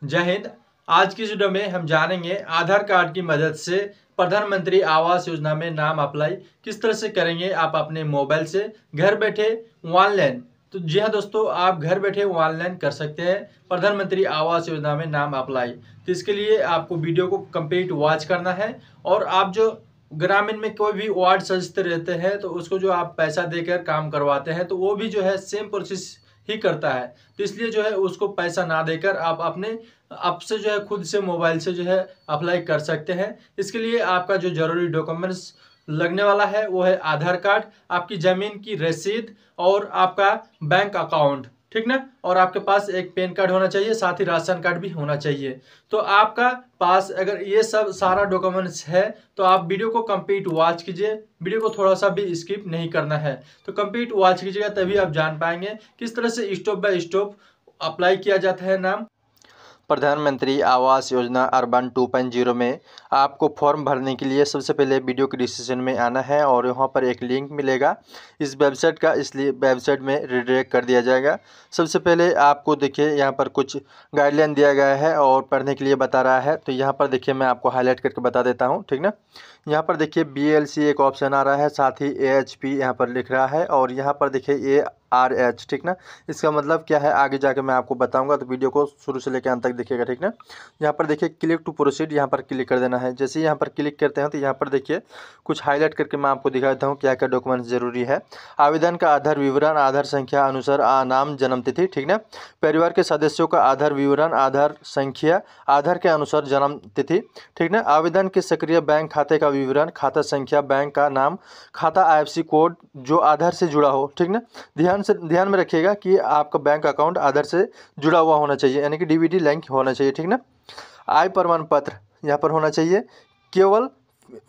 जय हिंद। आज की वीडियो में हम जानेंगे आधार कार्ड की मदद से प्रधानमंत्री आवास योजना में नाम अप्लाई किस तरह से करेंगे आप अपने मोबाइल से घर बैठे ऑनलाइन। तो जी हाँ दोस्तों, आप घर बैठे ऑनलाइन कर सकते हैं प्रधानमंत्री आवास योजना में नाम अप्लाई। तो इसके लिए आपको वीडियो को कंप्लीट वॉच करना है। और आप जो ग्रामीण में कोई भी वार्ड सदस्य रहते हैं तो उसको जो आप पैसा देकर काम करवाते हैं तो वो भी जो है सेम प्रोसेस ही करता है। तो इसलिए जो है उसको पैसा ना देकर आप अपने आप से जो है खुद से मोबाइल से जो है अप्लाई कर सकते हैं। इसके लिए आपका जो जरूरी डॉक्यूमेंट्स लगने वाला है वो है आधार कार्ड, आपकी जमीन की रसीद और आपका बैंक अकाउंट, ठीक ना। और आपके पास एक पैन कार्ड होना चाहिए, साथ ही राशन कार्ड भी होना चाहिए। तो आपका पास अगर ये सब सारा डॉक्यूमेंट्स है तो आप वीडियो को कंप्लीट वॉच कीजिए, वीडियो को थोड़ा सा भी स्किप नहीं करना है। तो कंप्लीट वॉच कीजिएगा तभी आप जान पाएंगे किस तरह से स्टेप बाय स्टेप अप्लाई किया जाता है नाम। प्रधानमंत्री आवास योजना अर्बन 2.0 में आपको फॉर्म भरने के लिए सबसे पहले वीडियो के डिस्क्रिप्शन में आना है और वहाँ पर एक लिंक मिलेगा इस वेबसाइट का, इसलिए वेबसाइट में रिडायरेक्ट कर दिया जाएगा। सबसे पहले आपको देखिए यहाँ पर कुछ गाइडलाइन दिया गया है और पढ़ने के लिए बता रहा है। तो यहाँ पर देखिए मैं आपको हाईलाइट करके बता देता हूँ, ठीक ना। यहाँ पर देखिए BLC एक ऑप्शन आ रहा है, साथ ही AHP यहाँ पर लिख रहा है और यहाँ पर देखिए ARH, ठीक ना। इसका मतलब क्या है आगे जाके मैं आपको बताऊंगा, तो वीडियो को शुरू से लेकर अंत तक देखिएगा, ठीक ना। यहाँ पर देखिए क्लिक टू प्रोसीड, यहाँ पर क्लिक कर देना है। जैसे यहाँ पर क्लिक करते हैं तो यहाँ पर देखिए कुछ हाईलाइट करके मैं आपको दिखा देता हूँ क्या क्या डॉक्यूमेंट्स जरूरी है। आवेदन का आधार विवरण, आधार संख्या अनुसार नाम, जन्म तिथि, ठीक ना। परिवार के सदस्यों का आधार विवरण, आधार संख्या, आधार के अनुसार जन्म तिथि, ठीक ना। आवेदन के सक्रिय बैंक खाते का विवरण, खाता संख्या, बैंक का नाम, खाता IFSC कोड जो आधार से जुड़ा हो, ठीक ना। ध्यान में रखिएगा कि आपका बैंक अकाउंट आधार से जुड़ा हुआ होना चाहिए, यानी कि DVD लिंक होना चाहिए, ठीक ना। आय प्रमाण पत्र यहाँ पर होना चाहिए केवल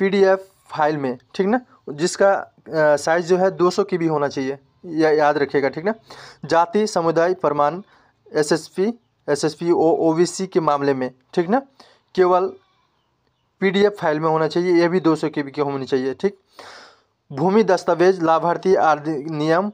PDF फाइल में, ठीक ना, जिसका साइज जो है 200 की भी होना चाहिए, यह याद रखिएगा, ठीक ना। जाति समुदाय प्रमाण SSP OBC के मामले में, ठीक ना, केवल PDF फाइल में होना चाहिए, यह भी 200 KB की होनी चाहिए, ठीक। भूमि दस्तावेज, लाभार्थी अधिनियम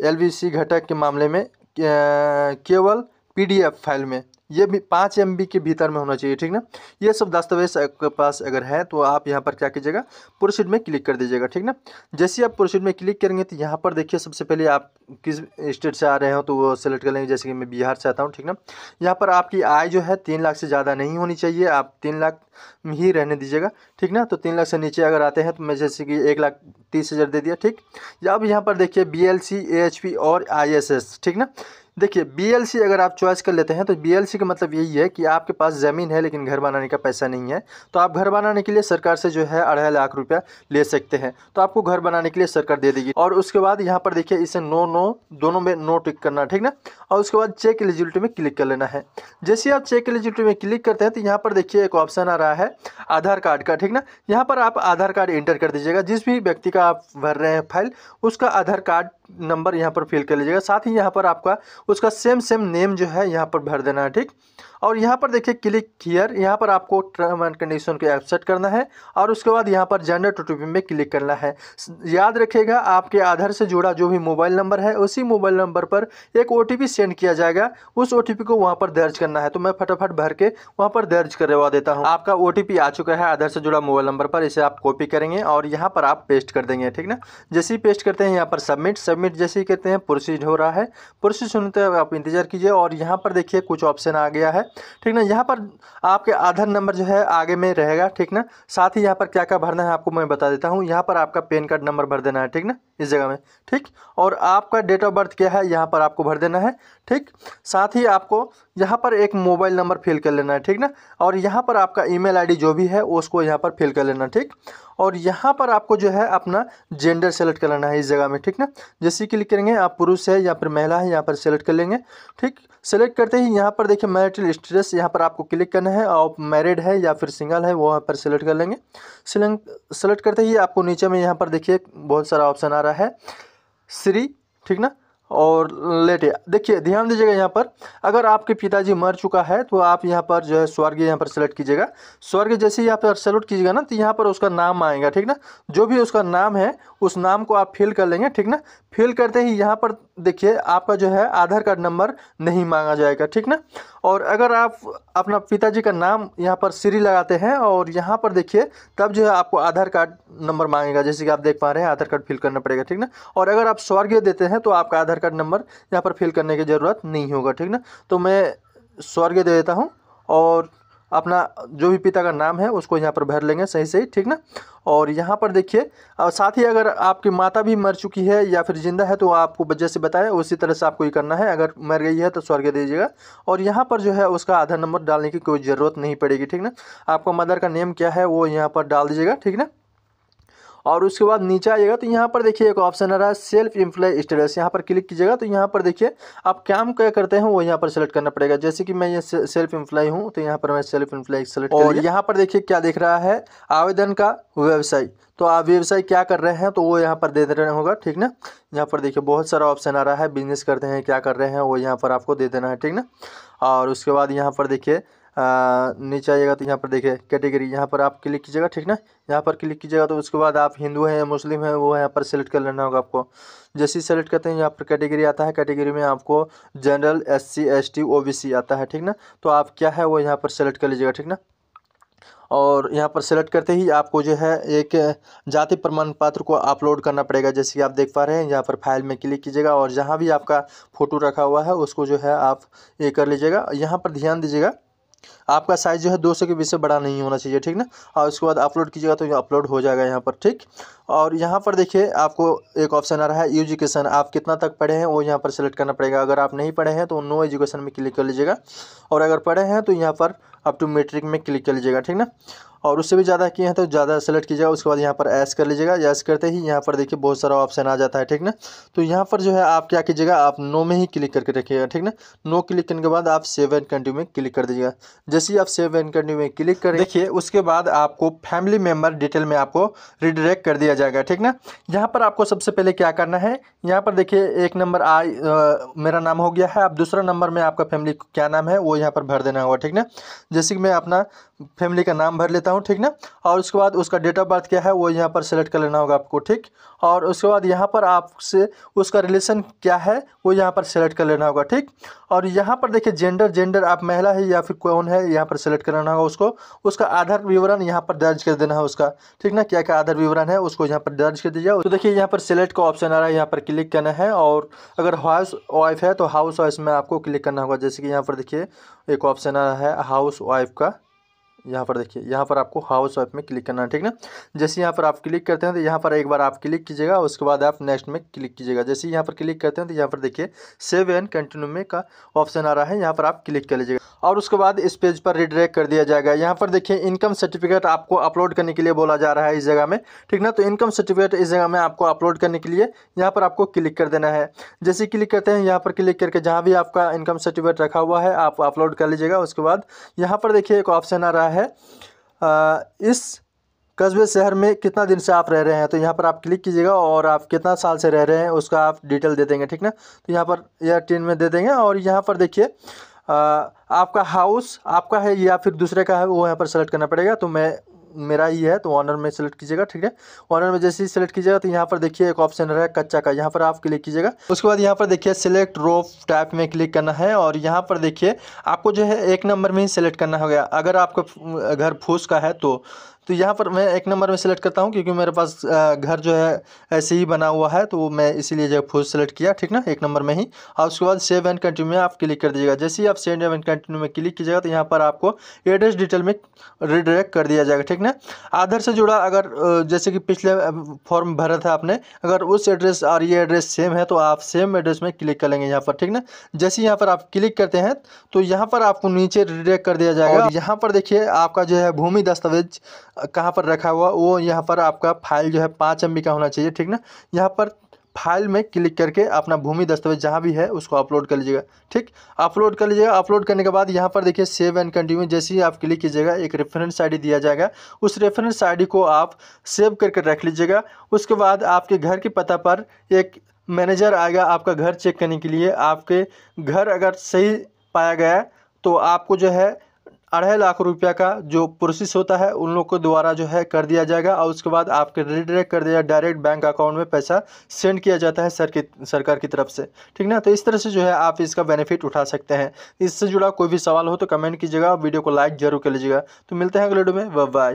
LBC घटक के मामले में केवल PDF फाइल में, ये भी 5 MB के भीतर में होना चाहिए, ठीक ना। ये सब दस्तावेज आपके पास अगर है तो आप यहाँ पर क्या कीजिएगा, प्रोसीड में क्लिक कर दीजिएगा, ठीक ना। जैसे आप प्रोसीड में क्लिक करेंगे तो यहाँ पर देखिए सबसे पहले आप किस स्टेट से आ रहे हो तो वो सेलेक्ट कर लेंगे। जैसे कि मैं बिहार से आता हूँ, ठीक ना। यहाँ पर आपकी आय जो है 3 लाख से ज़्यादा नहीं होनी चाहिए, आप 3 लाख ही रहने दीजिएगा, ठीक ना। तो 3 लाख से नीचे अगर आते हैं तो मैं जैसे कि 1,30,000 दे दिया, ठीक। या अब यहाँ पर देखिए BLC AHP और ISS, ठीक ना। देखिए BLC अगर आप चॉइस कर लेते हैं तो BLC का मतलब यही है कि आपके पास ज़मीन है लेकिन घर बनाने का पैसा नहीं है, तो आप घर बनाने के लिए सरकार से जो है 2.5 लाख रुपया ले सकते हैं, तो आपको घर बनाने के लिए सरकार दे देगी। और उसके बाद यहाँ पर देखिए इसे नो दोनों में नो टिक करना, ठीक ना। और उसके बाद चेक एलिजिबिलिटी में क्लिक कर लेना है। जैसे आप चेक एलिजिबिलिटी में क्लिक करते हैं तो यहाँ पर देखिए एक ऑप्शन आ रहा है आधार कार्ड का, ठीक ना। यहाँ पर आप आधार कार्ड एंटर कर दीजिएगा, जिस भी व्यक्ति का आप भर रहे हैं फाइल उसका आधार कार्ड नंबर यहाँ पर फिल कर लीजिएगा। साथ ही यहाँ पर आपका उसका सेम नेम जो है यहाँ पर भर देना है, ठीक। और यहाँ पर देखिए क्लिक हियर, यहाँ पर आपको टर्म एंड कंडीशन को एक्सेप्ट करना है और उसके बाद यहाँ पर जनरेट OTP में क्लिक करना है। याद रखिएगा आपके आधार से जुड़ा जो भी मोबाइल नंबर है उसी मोबाइल नंबर पर एक OTP सेंड किया जाएगा, उस OTP को वहाँ पर दर्ज करना है। तो मैं फटाफट भर के वहाँ पर दर्ज करवा देता हूँ। आपका OTP आ चुका है आधार से जुड़ा मोबाइल नंबर पर, इसे आप कॉपी करेंगे और यहाँ पर आप पेस्ट कर देंगे, ठीक ना। जैसे ही पेस्ट करते हैं यहाँ पर सबमिट जैसे ही कहते हैं प्रोसीड हो रहा है। प्रोसीड होने तक आप इंतजार कीजिए और यहाँ पर देखिए कुछ ऑप्शन आ गया है, ठीक ना। यहाँ पर आपके आधार नंबर जो है आगे में रहेगा, ठीक ना। साथ ही यहाँ पर क्या क्या भरना है आपको मैं बता देता हूँ। यहाँ पर आपका पैन कार्ड नंबर भर देना है, ठीक ना, इस जगह में, ठीक। और आपका डेट ऑफ बर्थ क्या है यहाँ पर आपको भर देना है, ठीक। साथ ही आपको यहाँ पर एक मोबाइल नंबर फिल कर लेना है, ठीक ना। और यहाँ पर आपका email ID जो भी है उसको यहाँ पर फिल कर लेना, ठीक। और यहाँ पर आपको जो है अपना जेंडर सेलेक्ट कर लेना है इस जगह में, ठीक ना। जैसे ही क्लिक करेंगे आप पुरुष है या फिर महिला है यहाँ पर सेलेक्ट कर लेंगे, ठीक। सेलेक्ट करते ही यहाँ पर देखिए मैरिटल स्टेटस यहाँ पर आपको क्लिक करना है और मैरिड है या फिर सिंगल है वो यहाँ पर सेलेक्ट कर लेंगे। सेलेक्ट करते ही आपको नीचे में यहाँ पर देखिए बहुत सारा ऑप्शन आ रहा है श्री, ठीक ना। और लेटे। देखिए ध्यान दीजिएगा यहाँ पर, अगर आपके पिताजी मर चुका है तो आप यहाँ पर जो है स्वर्गीय यहाँ पर सेलेक्ट कीजिएगा। स्वर्गीय जैसे ही यहाँ पर सेलेक्ट कीजिएगा ना, तो यहाँ पर उसका नाम आएगा, ठीक ना। जो भी उसका नाम है उस नाम को आप फिल कर लेंगे, ठीक ना। फिल करते ही यहाँ पर देखिए आपका जो है आधार कार्ड नंबर नहीं मांगा जाएगा, ठीक ना। और अगर आप अपना पिताजी का नाम यहाँ पर श्री लगाते हैं और यहाँ पर देखिए, तब जो है आपको आधार कार्ड नंबर मांगेगा, जैसे कि आप देख पा रहे हैं आधार कार्ड फिल करना पड़ेगा, ठीक ना। और अगर आप स्वर्गीय देते हैं तो आपका आधार कार्ड नंबर यहाँ पर फिल करने की ज़रूरत नहीं होगा, ठीक ना। तो मैं स्वर्गीय दे देता हूँ और अपना जो भी पिता का नाम है उसको यहाँ पर भर लेंगे सही सही, ठीक ना। और यहाँ पर देखिए, और साथ ही अगर आपकी माता भी मर चुकी है या फिर जिंदा है तो आपको जैसे बताया उसी तरह से आपको ये करना है। अगर मर गई है तो स्वर्गीय दीजिएगा और यहाँ पर जो है उसका आधार नंबर डालने की कोई ज़रूरत नहीं पड़ेगी, ठीक ना। आपका मदर का नेम क्या है वो यहाँ पर डाल दीजिएगा, ठीक ना। और उसके बाद नीचे आइएगा तो यहाँ पर देखिए एक ऑप्शन आ रहा है सेल्फ एम्प्लॉय स्टेटस, यहाँ पर क्लिक कीजिएगा तो यहाँ पर देखिए आप काम क्या करते हैं वो यहाँ पर सेलेक्ट करना पड़ेगा। जैसे कि मैं ये सेल्फ एम्प्लॉय हूँ तो यहाँ पर मैं सेल्फ एम्प्लॉय सेलेक्ट कर लिया। और यहाँ पर देखिए क्या दिख रहा है, आवेदन का व्यवसाय। तो आप व्यवसाय क्या कर रहे हैं तो वो यहाँ पर दे देना होगा, ठीक ना। यहाँ पर देखिए बहुत सारा ऑप्शन आ रहा है, बिजनेस करते हैं क्या कर रहे हैं वो यहाँ पर आपको दे देना है, ठीक ना। और उसके बाद यहाँ पर देखिए नीचे आइएगा तो यहाँ पर देखिए कैटेगरी, यहाँ पर आप क्लिक कीजिएगा, ठीक ना। यहाँ पर क्लिक कीजिएगा तो उसके बाद आप हिंदू हैं या मुस्लिम हैं वो यहाँ पर सेलेक्ट कर लेना होगा आपको। जैसे ही सेलेक्ट करते हैं यहाँ पर कैटेगरी आता है, कैटेगरी में आपको जनरल, SC ST OBC आता है, ठीक ना। तो आप क्या है वो यहाँ पर सेलेक्ट कर लीजिएगा, ठीक ना। और यहाँ पर सेलेक्ट करते ही आपको जो है एक जाति प्रमाण पत्र को अपलोड करना पड़ेगा, जैसे कि आप देख पा रहे हैं। यहाँ पर फाइल में क्लिक कीजिएगा और जहाँ भी आपका फ़ोटो रखा हुआ है उसको जो है आप ये कर लीजिएगा। यहाँ पर ध्यान दीजिएगा आपका साइज़ जो है 200 के बीच से बड़ा नहीं होना चाहिए, ठीक ना। और उसके बाद अपलोड कीजिएगा तो ये अपलोड हो जाएगा यहाँ पर, ठीक। और यहाँ पर देखिए आपको एक ऑप्शन आ रहा है एजुकेशन, आप कितना तक पढ़े हैं वो यहाँ पर सेलेक्ट करना पड़ेगा। अगर आप नहीं पढ़े हैं तो नो एजुकेशन में क्लिक कर लीजिएगा और अगर पढ़े हैं तो यहाँ पर अप टू मैट्रिक में क्लिक कर लीजिएगा, ठीक ना। और उससे भी ज़्यादा किए हैं तो ज़्यादा सेलेक्ट कीजिएगा। उसके बाद यहाँ पर ऐस कर लीजिएगा। ऐस करते ही यहाँ पर देखिए बहुत सारा ऑप्शन आ जाता है, ठीक ना। तो यहाँ पर जो है आप क्या कीजिएगा, आप नो में ही क्लिक करके रखिएगा, ठीक ना। नो क्लिक करने के बाद आप सेव एंड कंटिन्यू में क्लिक कर दीजिएगा। जैसे ही आप सेव एंड कंटिन्यू में क्लिक करें देखिए उसके बाद आपको फैमिली मेम्बर डिटेल में आपको रिडायरेक्ट कर दिया जाएगा, ठीक ना। यहाँ पर आपको सबसे पहले क्या करना है, यहाँ पर देखिए एक नंबर मेरा नाम हो गया है। अब दूसरा नंबर में आपका फैमिली क्या नाम है वो यहाँ पर भर देना होगा, ठीक ना। जैसे कि मैं अपना फैमिली का नाम भर लेता हूँ, ठीक ना। और उसके बाद उसका डेट ऑफ बर्थ क्या है वो यहाँ पर सेलेक्ट कर लेना होगा आपको, ठीक। और उसके बाद यहाँ पर आपसे उसका रिलेशन क्या है वो यहाँ पर सेलेक्ट कर लेना होगा, ठीक। और यहाँ पर देखिए जेंडर आप महिला है या फिर कौन है यहाँ पर सेलेक्ट कर लेना होगा उसको। उसका आधार विवरण यहाँ पर दर्ज कर देना है उसका, ठीक ना। क्या क्या आधार विवरण है उसको यहाँ पर दर्ज कर दीजिए। तो देखिए यहाँ पर सिलेक्ट का ऑप्शन आ रहा है, यहाँ पर क्लिक करना है। और अगर हाउस वाइफ है तो हाउस वाइफ में आपको क्लिक करना होगा। जैसे कि यहाँ पर देखिए एक ऑप्शन आ रहा है हाउस वाइफ का, यहाँ पर देखिए यहाँ पर आपको हाउस वाइफ में क्लिक करना है, ठीक ना। जैसे यहाँ पर आप क्लिक करते हैं तो यहाँ पर एक बार आप क्लिक कीजिएगा, उसके बाद आप नेक्स्ट में क्लिक कीजिएगा। जैसे यहाँ पर क्लिक करते हैं तो यहाँ पर देखिए सेव एंड कंटिन्यू में का ऑप्शन आ रहा है, यहाँ पर आप क्लिक कर लीजिएगा और उसके बाद इस पेज पर रिडायरेक्ट कर दिया जाएगा। यहाँ पर देखिए इनकम सर्टिफिकेट आपको अपलोड करने के लिए बोला जा रहा है इस जगह में, ठीक ना। तो इनकम सर्टिफिकेट इस जगह में आपको अपलोड करने के लिए यहाँ पर आपको क्लिक कर देना है। जैसे क्लिक करते हैं यहाँ पर क्लिक करके जहाँ भी आपका इनकम सर्टिफिकेट रखा हुआ है आप अपलोड कर लीजिएगा। उसके बाद यहाँ पर देखिए एक ऑप्शन आ रहा है इस कस्बे शहर में कितना दिन से आप रह रहे हैं, तो यहाँ पर आप क्लिक कीजिएगा और आप कितना साल से रह रहे हैं उसका आप डिटेल दे देंगे, ठीक ना। तो यहाँ पर यह 10 में दे देंगे। और यहाँ पर देखिए आपका हाउस आपका है या फिर दूसरे का है वो यहाँ पर सेलेक्ट करना पड़ेगा। तो मेरा ही है तो ऑनर में सेलेक्ट कीजिएगा, ठीक है। ऑनर में जैसे ही सेलेक्ट कीजिएगा तो यहाँ पर देखिए एक ऑप्शन रहा है कच्चा का, यहाँ पर आप क्लिक कीजिएगा। उसके बाद यहाँ पर देखिए सिलेक्ट रूफ टाइप में क्लिक करना है और यहाँ पर देखिए आपको जो है 1 नंबर में ही सेलेक्ट करना होगा। अगर आपका घर फूस का है तो यहाँ पर मैं 1 नंबर में सेलेक्ट करता हूँ क्योंकि मेरे पास घर जो है ऐसे ही बना हुआ है तो मैं इसीलिए जो फूस सेलेक्ट किया, ठीक ना, 1 नंबर में ही। और उसके बाद सेव एंड कंटिन्यू में आप क्लिक कर दीजिएगा। जैसे ही आप सेव एंड कंटिन्यू में क्लिक कीजिएगा तो यहाँ पर आपको एड्रेस डिटेल में रिडायरेक्ट कर दिया जाएगा, ठीक ना। आधार से जुड़ा अगर जैसे कि पिछले फॉर्म भरा था आपने, अगर उस एड्रेस और ये एड्रेस सेम है तो आप सेम एड्रेस में क्लिक कर लेंगे यहाँ पर, ठीक ना। जैसे यहाँ पर आप क्लिक करते हैं तो यहाँ पर आपको नीचे रिडायरेक्ट कर दिया जाएगा। और यहाँ पर देखिए आपका जो है भूमि दस्तावेज कहाँ पर रखा हुआ वो यहाँ पर आपका फाइल जो है 5 MB का होना चाहिए, ठीक ना। यहाँ पर फाइल में क्लिक करके अपना भूमि दस्तावेज जहाँ भी है उसको अपलोड कर लीजिएगा, ठीक। अपलोड कर लीजिएगा। अपलोड करने के बाद यहाँ पर देखिए सेव एंड कंटिन्यू जैसे ही आप क्लिक कीजिएगा एक रेफरेंस आईडी दिया जाएगा, उस रेफरेंस आईडी को आप सेव करके रख लीजिएगा। उसके बाद आपके घर के पता पर एक मैनेजर आएगा आपका घर चेक करने के लिए। आपके घर अगर सही पाया गया तो आपको जो है 2.5 लाख रुपया का जो प्रोसेस होता है उन लोग के द्वारा जो है कर दिया जाएगा, और उसके बाद आपके रिडायरेक्ट कर दिया, डायरेक्ट बैंक अकाउंट में पैसा सेंड किया जाता है सरकार की तरफ से, ठीक ना। तो इस तरह से जो है आप इसका बेनिफिट उठा सकते हैं। इससे जुड़ा कोई भी सवाल हो तो कमेंट कीजिएगा, वीडियो को लाइक जरूर कर लीजिएगा। तो मिलते हैं अगले वीडियो में, बाय बाय।